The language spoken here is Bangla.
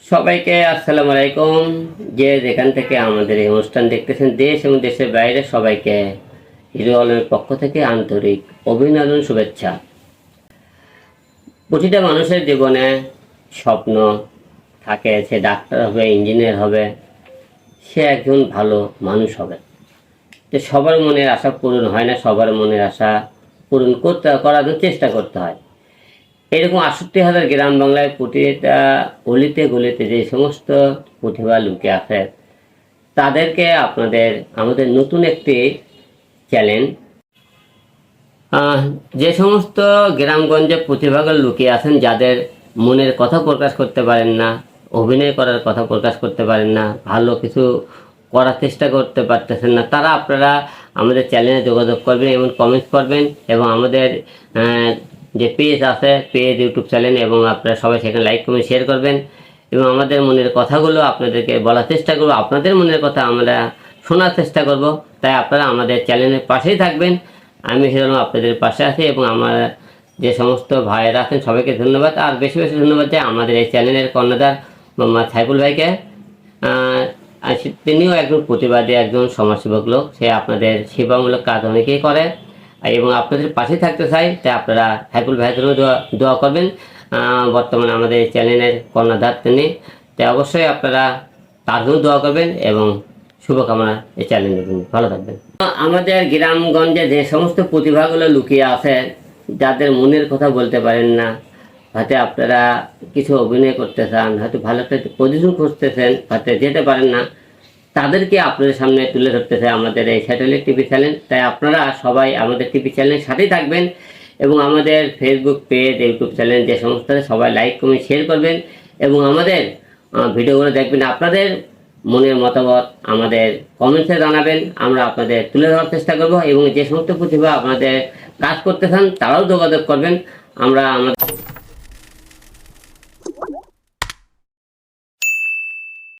সবাইকে আসসালামু আলাইকুম। যে যেখান থেকে আমাদের এই অনুষ্ঠান দেখতেছেন, দেশ এবং দেশের বাইরে, সবাইকে হিরো আলমের পক্ষ থেকে আন্তরিক অভিনন্দন, শুভেচ্ছা। প্রতিটা মানুষের জীবনে স্বপ্ন থাকে, সে ডাক্তার হবে, ইঞ্জিনিয়ার হবে, সে একজন ভালো মানুষ হবে। তো সবার মনের আশা পূরণ হয় না, সবার মনের আশা পূরণ করার জন্য চেষ্টা করতে হয়। এরকম 68,000 গ্রাম বাংলায় প্রতিটা গলিতে গলিতে যে সমস্ত প্রতিভা লুকিয়ে আছে, তাদেরকে আমাদের নতুন একটি চ্যালেঞ্জ। যে সমস্ত গ্রামগঞ্জে প্রতিভাগুলো লুকিয়ে আছেন, যাদের মনের কথা প্রকাশ করতে পারেন না, অভিনয় করার কথা প্রকাশ করতে পারেন না, ভালো কিছু করার চেষ্টা করতে পারতেছেন না, তারা আপনারা আমাদের চ্যানেলে যোগাযোগ করবেন এবং কমেন্ট করবেন, এবং আমাদের যে পেজ আছে, পেজ ইউটিউব চ্যানেল, এবং আপনারা সবাই সেখানে লাইক কমেন্ট শেয়ার করবেন, এবং আমাদের মনের কথাগুলো আপনাদেরকে বলার চেষ্টা করব। আপনাদের মনের কথা আমরা শোনার চেষ্টা করব। তাই আপনারা আমাদের চ্যানেলের পাশেই থাকবেন। আমি হিরো আপনাদের পাশে আছি, এবং আমার যে সমস্ত ভাইয়েরা আছেন সবাইকে ধন্যবাদ। আর বেশি বেশি ধন্যবাদ যে আমাদের এই চ্যানেলের কর্ণধার মোহাম্মদ সাইফুল ভাইকে। তিনিও একজন প্রতিবাদী, একজন সমাজসেবক লোক। সে আপনাদের সেবামূলক কাজ অনেকেই করে, এবং আপনাদের পাশে থাকতে চাই। তাই আপনারা সাইফুল ভাইয়ের জন্য দোয়া করবেন। বর্তমানে আমাদের চ্যানেলের কর্ণধার তিনি, তাই অবশ্যই আপনারা তার জন্য দোয়া করবেন, এবং শুভকামনা এই চ্যানেলের জন্য। ভালো থাকবেন। আমাদের গ্রামগঞ্জে যে সমস্ত প্রতিভাগুলো লুকিয়ে আছে, যাদের মনের কথা বলতে পারেন না, হয়তো আপনারা কিছু অভিনয় করতে চান, হয়তো ভালো একটা পজিশন খুঁজতেছেন, হয়তো যেতে পারেন না, তাদেরকে আপনাদের সামনে তুলে ধরতে চাই আমাদের এই স্যাটেলাইট টিভি চ্যানেল। তাই আপনারা সবাই আমাদের টিভি চ্যানেলের সাথেই থাকবেন, এবং আমাদের ফেসবুক পেজ, ইউটিউব চ্যানেল যে সমস্ত সবাই লাইক কমেন্ট শেয়ার করবেন, এবং আমাদের ভিডিওগুলো দেখবেন। আপনাদের মনের মতামত আমাদের কমেন্টসে জানাবেন, আমরা আপনাদের তুলে ধরার চেষ্টা করব, এবং যে সমস্ত প্রতিভা আপনাদের কাজ করতে চান তারাও যোগাযোগ করবেন। আমরা আমাদের